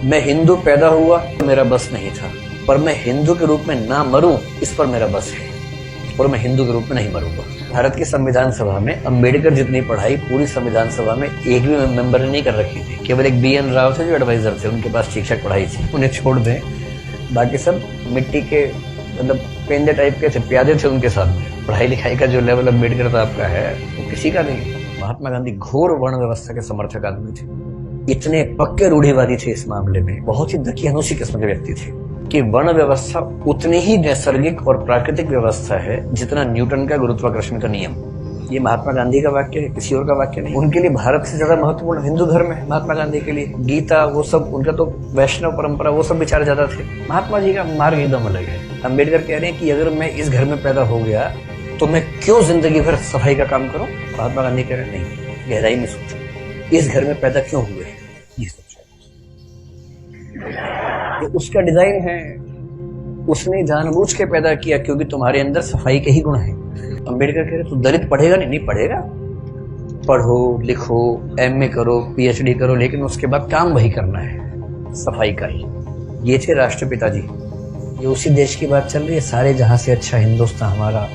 मैं हिंदू पैदा हुआ मेरा बस नहीं था, पर मैं हिंदू के रूप में ना मरूं इस पर मेरा बस है, और मैं हिंदू के रूप में नहीं मरूंगा। भारत की संविधान सभा में अंबेडकर जितनी पढ़ाई पूरी संविधान सभा में एक भी मेंबर ने नहीं कर रखी थी। केवल एक BN राव थे जो एडवाइजर थे, उनके पास शिक्षक पढ़ाई थी, उन्हें छोड़ दें। बाकी सब मिट्टी के मतलब पेंदे टाइप के थे, प्यादे थे उनके सामने। पढ़ाई लिखाई का जो लेवल अंबेडकर साहब का है वो किसी का नहीं। महात्मा गांधी घोर वर्ण व्यवस्था के समर्थक आदमी थे, इतने पक्के रूढ़िवादी थे इस मामले में, बहुत ही दकियानूसी किस्म के व्यक्ति थे कि वर्ण व्यवस्था उतनी ही नैसर्गिक और प्राकृतिक व्यवस्था है जितना न्यूटन का गुरुत्वाकर्षण का नियम। ये महात्मा गांधी का वाक्य है, किसी और का वाक्य नहीं। उनके लिए भारत से ज्यादा महत्वपूर्ण हिंदू धर्म है महात्मा गांधी के लिए। गीता वो सब, उनका तो वैष्णव परंपरा वो सब विचार ज्यादा थे। महात्मा जी का मार्ग एकदम अलग है। अंबेडकर कह रहे हैं कि अगर मैं इस घर में पैदा हो गया तो मैं क्यों जिंदगी भर सफाई का काम करूं। महात्मा गांधी कह रहे हैं नहीं, गहराई में सोचो, इस घर में पैदा क्यों हुए, ये सोचो। ये उसका डिजाइन है, उसने जानबूझ के पैदा किया क्योंकि तुम्हारे अंदर सफाई के ही गुण हैं। अंबेडकर कह रहे तू दलित पढ़ेगा नहीं पढ़ेगा, पढ़ो लिखो MA करो PhD करो, लेकिन उसके बाद काम वही करना है, सफाई का ही। ये थे राष्ट्रपिता जी। ये उसी देश की बात चल रही है, सारे जहां से अच्छा हिंदुस्तान हमारा,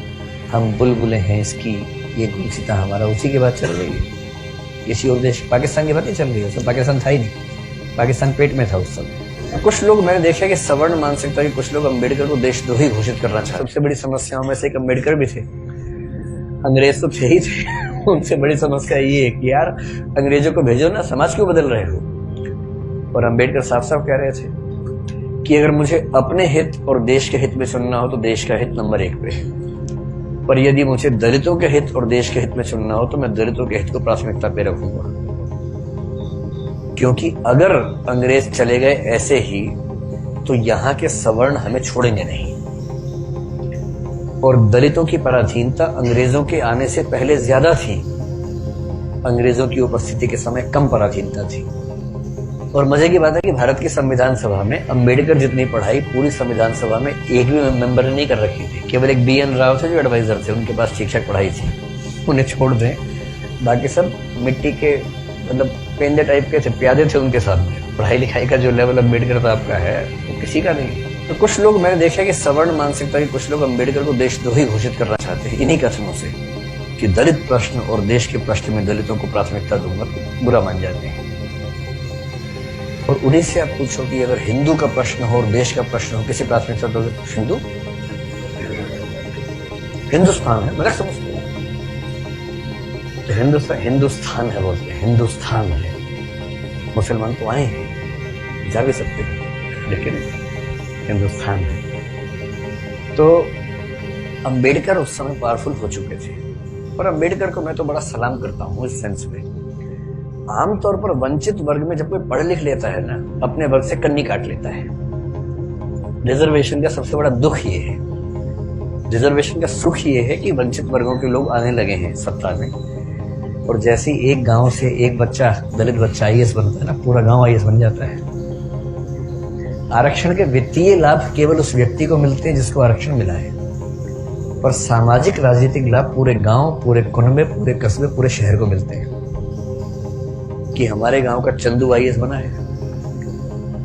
हम बुलबुलें हैं इसकी, ये गुलसिता हमारा, उसी की बात चल रही है। किसी और देश, पाकिस्तान की बात नहीं चल रही है। सब पाकिस्तान था ही नहीं, पाकिस्तान पेट में था उस समय। कुछ लोग मैंने देखा कि सवर्ण मानसिकता के कुछ लोग अंबेडकर को देशद्रोही घोषित करना चाहते। सबसे बड़ी समस्याओं में से एक अंबेडकर भी थे। अंग्रेज तो थे ही थे। उनसे बड़ी समस्या ये है कि यार अंग्रेजों को भेजो ना, समाज क्यों बदल रहे हो। और अंबेडकर साफ साफ कह रहे थे कि अगर मुझे अपने हित और देश के हित में चुनना हो तो देश का हित नंबर 1 पे, पर यदि मुझे दलितों के हित और देश के हित में चुनना हो तो मैं दलितों के हित को प्राथमिकता पे रखूंगा। क्योंकि अगर अंग्रेज चले गए ऐसे ही तो यहाँ के सवर्ण हमें छोड़ेंगे नहीं, और दलितों की पराधीनता अंग्रेजों के आने से पहले ज्यादा थी। अंग्रेजों की उपस्थिति के समय कम पराधीनता थी। और मजे की बात है कि भारत की संविधान सभा में अंबेडकर जितनी पढ़ाई पूरी संविधान सभा में एक भी मेंबर ने नहीं कर रखी थी। केवल एक BN राव थे जो एडवाइजर थे, उनके पास शिक्षक पढ़ाई थी, उन्हें छोड़ दें। बाकी सब मिट्टी के मतलब पेंदे टाइप के थे, प्यादे थे उनके सामने। पढ़ाई लिखाई का जो लेवल अंबेडकर साहब का है वो किसी का नहीं। तो कुछ लोग मैंने देखा कि सवर्ण मानसिकता के कुछ लोग अंबेडकर को देशद्रोही घोषित करना चाहते हैं इन्हीं कथनों से कि दलित प्रश्न और देश के प्रश्न में दलितों को प्राथमिकता दूंगा तो बुरा मान जाते हैं। और उन्हीं से आप पूछो कि अगर हिंदू का प्रश्न हो और देश का प्रश्न हो, किसी प्राथमिकता दोगे? हिंदू, हिंदुस्तान है, मगर समझते हैं हिंदुस्तान है, बोलते हैं हिंदुस्तान है। मुसलमान तो आए हैं, जा भी सकते हैं, लेकिन हिंदुस्तान है। तो अंबेडकर उस समय पावरफुल हो चुके थे। और अंबेडकर को मैं तो बड़ा सलाम करता हूँ इस सेंस में। आमतौर पर वंचित वर्ग में जब कोई पढ़ लिख लेता है ना, अपने वर्ग से कन्नी काट लेता है। रिजर्वेशन का सबसे बड़ा दुख ये है, रिजर्वेशन का सुख ये है कि वंचित वर्गों के लोग आने लगे हैं सत्ता में। और जैसे एक गांव से एक बच्चा, दलित बच्चा IAS बनता है ना, पूरा गांव IAS बन जाता है। आरक्षण के वित्तीय लाभ केवल उस व्यक्ति को मिलते हैं जिसको आरक्षण मिला है, पर सामाजिक राजनीतिक लाभ पूरे गांव, पूरे कुनबे, पूरे कस्बे, पूरे शहर को मिलते हैं। कि हमारे गांव का चंदू IAS बना है,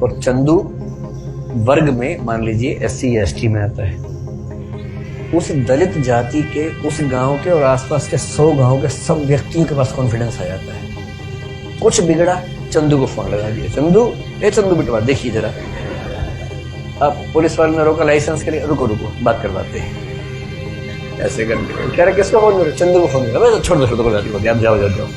और चंदू वर्ग में मान लीजिए SC ST में आता है। उस दलित जाति के, उस गांव के और आसपास के 100 गांव के सब व्यक्तियों के पास कॉन्फिडेंस आ जाता है। कुछ बिगड़ा, चंदू को फोन लगा दिया, चंदू बिटवा देखिए जरा। अब पुलिस वाले ने रोका लाइसेंस के लिए, रुको बात करवाते हैं। ऐसे करके कह रहे किसको फोन करो, चंदू को फोन करो, छोड़ दो आप जाओ।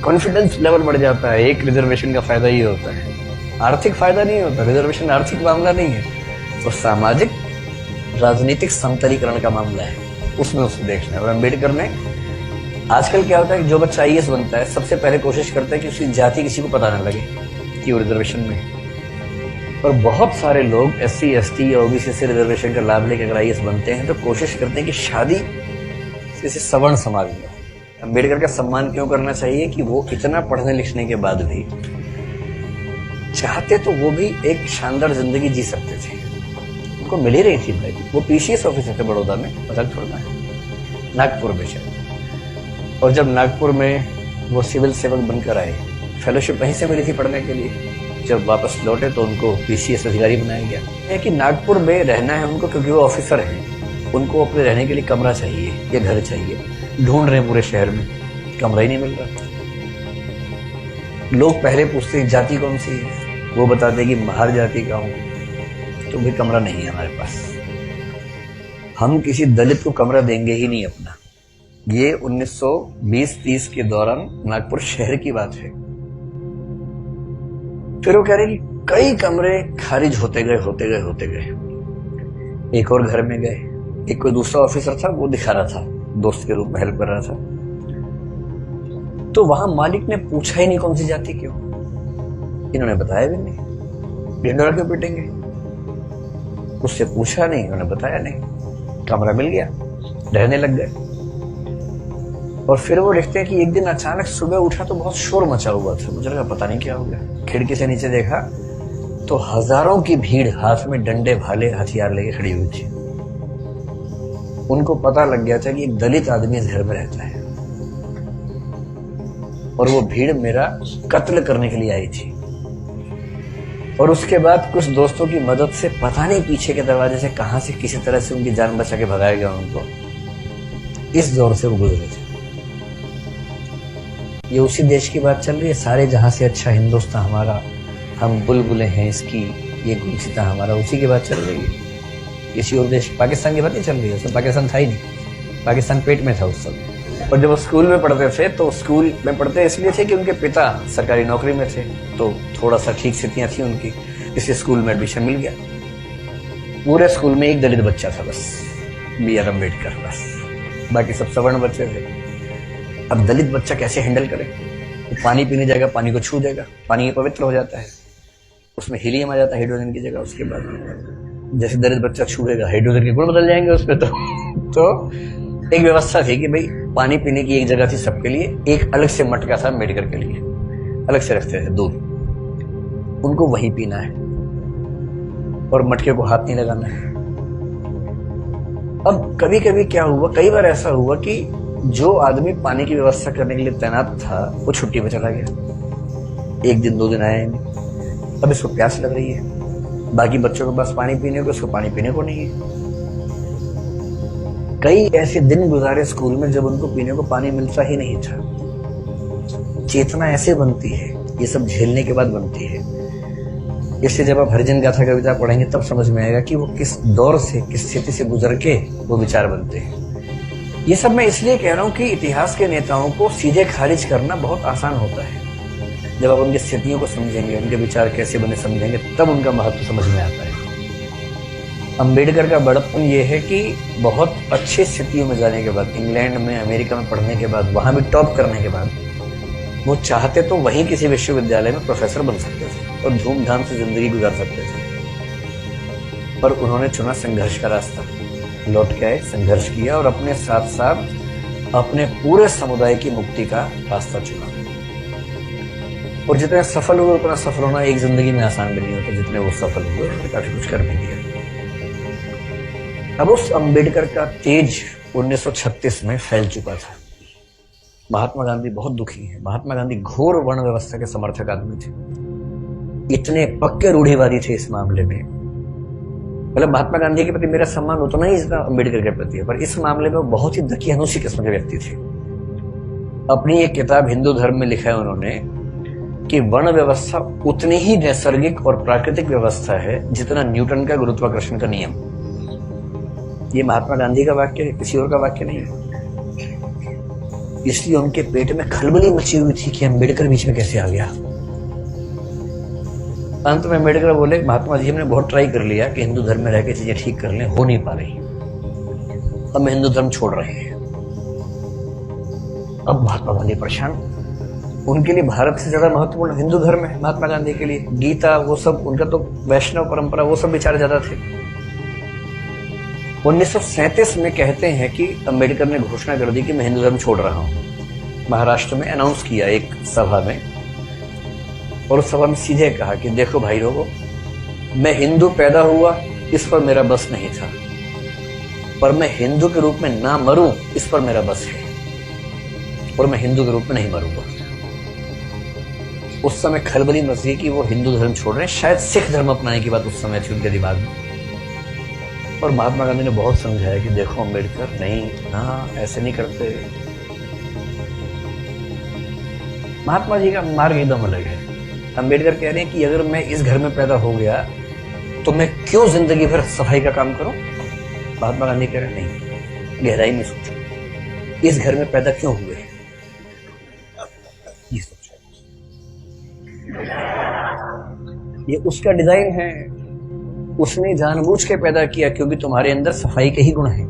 कॉन्फिडेंस लेवल बढ़ जाता है। एक रिजर्वेशन का फायदा ये होता है, आर्थिक फायदा नहीं होता। रिजर्वेशन आर्थिक मामला नहीं है, तो सामाजिक राजनीतिक समतलीकरण का मामला है, उसमें उसको देखना है। और अंबेडकर ने, आजकल क्या होता है कि जो बच्चा IAS बनता है सबसे पहले कोशिश करता है कि उसकी जाति किसी को पता न लगे कि वो रिजर्वेशन में है। और बहुत सारे लोग SC ST या OBC से रिजर्वेशन का लाभ लेकर अगर IAS बनते हैं तो कोशिश करते हैं कि शादी किसी सवर्ण समाज में। अंबेडकर का सम्मान क्यों करना चाहिए कि वो इतना पढ़ने लिखने के बाद भी चाहते तो वो भी एक शानदार जिंदगी जी सकते थे, उनको मिल ही रही थी भाई। वो PCS ऑफिसर थे बड़ौदा में, पता छोड़ना है, नागपुर में शायद। और जब नागपुर में वो सिविल सेवक बनकर आए, फेलोशिप वहीं से मिली थी पढ़ने के लिए, जब वापस लौटे तो उनको पीसीएस अधिकारी बनाया गया है कि नागपुर में रहना है उनको, क्योंकि वो ऑफिसर हैं, उनको अपने रहने के लिए कमरा चाहिए या घर चाहिए। ढूंढ रहे हैं पूरे शहर में, कमरा ही नहीं मिल रहा। लोग पहले पूछते हैं जाति कौन सी है, वो बताते हैं कि महार जाति का हूं, तो भी कमरा नहीं है हमारे पास। हम किसी दलित को कमरा देंगे ही नहीं अपना। ये 1920-30 के दौरान नागपुर शहर की बात है। फिर वो कह रहे कि कई कमरे खारिज होते गए। एक और घर में गए, एक कोई दूसरा ऑफिसर था, वो दिखा रहा था, दोस्त के रूप में हेल्प कर रहा था। तो वहां मालिक ने पूछा ही नहीं कौन सी जाति क्यों, इन्होंने बताया भी नहीं। ढिंडोरा क्यों पीटेंगे, उससे पूछा नहीं, उन्होंने बताया नहीं। कमरा मिल गया, रहने लग गए। और फिर वो लिखते हैं कि एक दिन अचानक सुबह उठा तो बहुत शोर मचा हुआ था। मुझे लगा पता नहीं क्या हो गया। खिड़की से नीचे देखा तो हजारों की भीड़ हाथ में डंडे भाले हथियार लेके खड़ी हुई थी। उनको पता लग गया था कि एक दलित आदमी इस घर में रहता है और वो भीड़ मेरा कत्ल करने के लिए आई थी। और उसके बाद कुछ दोस्तों की मदद से पता नहीं पीछे के दरवाजे से कहां से किसी तरह से उनकी जान बचा के भगाया गया उनको। इस दौर से वो गुजरे थे। ये उसी देश की बात चल रही है, सारे जहां से अच्छा हिंदुस्तान हमारा, हम बुलबुलें हैं इसकी, ये गुलसिता हमारा, उसी की बात चल रही है। किसी और देश, पाकिस्तान की बात नहीं चल रही है। उसमें पाकिस्तान था ही नहीं, पाकिस्तान पेट में था उस समय। और जब वो स्कूल में पढ़ते थे तो स्कूल में पढ़ते इसलिए थे कि उनके पिता सरकारी नौकरी में थे, तो थोड़ा सा ठीक स्थितियां थी उनकी, इसलिए स्कूल में एडमिशन मिल गया। पूरे स्कूल में एक दलित बच्चा था बस, B.R. अम्बेडकर, बस। बाकी सब सवर्ण बच्चे थे। अब दलित बच्चा कैसे हैंडल करे? तो पानी पीने जाएगा, पानी को छू देगा, पानी पवित्र हो जाता है, उसमें हीलियम आ जाता है हाइड्रोजन की जगह। उसके बाद जैसे दलित बच्चा छूएगा, हाइड्रोजन के गुण बदल जाएंगे उस पर। तो एक व्यवस्था थी कि भाई पानी पीने की एक जगह थी सबके लिए, एक अलग से मटका था अम्बेडकर के लिए, अलग से रखते थे दूध, उनको वहीं पीना है और मटके को हाथ नहीं लगाना है। अब कभी कभी क्या हुआ, कई बार ऐसा हुआ कि जो आदमी पानी की व्यवस्था करने के लिए तैनात था वो छुट्टी पे चला गया, एक दिन 2 दिन आया नहीं। अब इसको प्यास लग रही है, बाकी बच्चों के पास पानी पीने को, उसको पानी पीने को नहीं है। कई ऐसे दिन गुजारे स्कूल में जब उनको पीने को पानी मिलता ही नहीं था। चेतना ऐसे बनती है, ये सब झेलने के बाद बनती है। इसलिए जब आप हरिजन गाथा कविता पढ़ेंगे तब समझ में आएगा कि वो किस दौर से, किस स्थिति से गुजर के वो विचार बनते हैं। ये सब मैं इसलिए कह रहा हूं कि इतिहास के नेताओं को सीधे खारिज करना बहुत आसान होता है। जब आप उनकी स्थितियों को समझेंगे, उनके विचार कैसे बने समझेंगे, तब उनका महत्व समझ में आता है। अम्बेडकर का बड़प्पन ये है कि बहुत अच्छी स्थितियों में जाने के बाद, इंग्लैंड में, अमेरिका में पढ़ने के बाद, वहां भी टॉप करने के बाद, वो चाहते तो वहीं किसी विश्वविद्यालय में प्रोफेसर बन सकते थे और धूमधाम से जिंदगी गुजार सकते थे। पर उन्होंने चुना संघर्ष का रास्ता। लौट के आए, संघर्ष किया और अपने साथ साथ अपने पूरे समुदाय की मुक्ति का रास्ता चुना। और जितने सफल हुए उतना सफल होना एक जिंदगी में आसान भी नहीं होता। जितने वो सफल हुए उन्होंने काफी कुछ कर भी दिया। अब उस अम्बेडकर का तेज 1936 में फैल चुका था। महात्मा गांधी बहुत दुखी है। महात्मा गांधी घोर वर्ण व्यवस्था के समर्थक आदमी थे, इतने पक्के रूढ़िवादी थे इस मामले में। मतलब महात्मा गांधी के प्रति मेरा सम्मान उतना ही जितना अम्बेडकर के प्रति है, पर इस मामले में वो बहुत ही दकियानुसी किस्म के व्यक्ति थे। अपनी एक किताब हिंदू धर्म में लिखा है उन्होंने कि वर्ण व्यवस्था उतनी ही नैसर्गिक और प्राकृतिक व्यवस्था है जितना न्यूटन का गुरुत्वाकर्षण का नियम। ये महात्मा गांधी का वाक्य है, किसी और का वाक्य नहीं है। इसलिए उनके पेट में खलबली मची हुई थी कि अम्बेडकर बीच में कैसे आ गया। अंत में अम्बेडकर बोले, महात्मा जी हमने बहुत ट्राई कर लिया कि हिंदू धर्म में रह के चीजें ठीक कर लें, हो नहीं पा रही, हम हिंदू धर्म छोड़ रहे हैं। अब महात्मा गांधी परेशान। उनके लिए भारत से ज्यादा महत्वपूर्ण हिंदू धर्म है महात्मा गांधी के लिए। गीता वो सब, उनका तो वैष्णव परंपरा वो सब विचार ज्यादा थे। 1937 में कहते हैं कि अम्बेडकर ने घोषणा कर दी कि मैं हिंदू धर्म छोड़ रहा हूं। महाराष्ट्र में अनाउंस किया एक सभा में, और उस सभा में सीधे कहा कि देखो भाई लोगों, मैं हिंदू पैदा हुआ इस पर मेरा बस नहीं था, पर मैं हिंदू के रूप में ना मरूं इस पर मेरा बस है, और मैं हिंदू के रूप में नहीं मरूंगा। उस समय खलबली मच गई कि वो हिंदू धर्म छोड़ रहे हैं, शायद सिख धर्म अपनाने की बात उस समय थी उनके दिमाग में। और महात्मा गांधी ने बहुत समझाया कि देखो अम्बेडकर, नहीं ना, ऐसे नहीं करते। महात्मा जी का मार्ग एकदम अलग है। अम्बेडकर कह रहे हैं कि अगर मैं इस घर में पैदा हो गया तो मैं क्यों जिंदगी भर सफाई का काम करूं। महात्मा गांधी कह रहे हैं नहीं, गहराई में सोचो, इस घर में पैदा क्यों हुए, ये सोचो। ये उसका डिजाइन है, उसने जानबूझ के पैदा किया क्योंकि तुम्हारे अंदर सफाई के ही गुण हैं।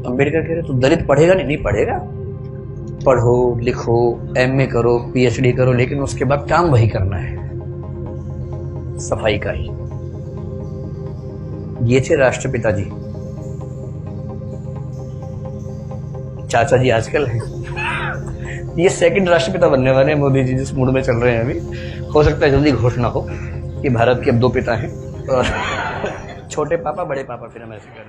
अम्बेडकर कह रहे तू दलित पढ़ेगा नहीं, नहीं पढ़ेगा, पढ़ो लिखो, एमए करो, पीएचडी करो, लेकिन उसके बाद काम वही करना है, सफाई का ही। ये थे राष्ट्रपिता जी। चाचा जी आजकल है, ये सेकंड राष्ट्रपिता बनने वाले हैं मोदी जी, जिस मूड में चल रहे हैं अभी। हो सकता है जल्दी घोषणा हो कि भारत के अब 2 पिता हैं, और छोटे पापा बड़े पापा, फिर हम ऐसे कर रहे हैं।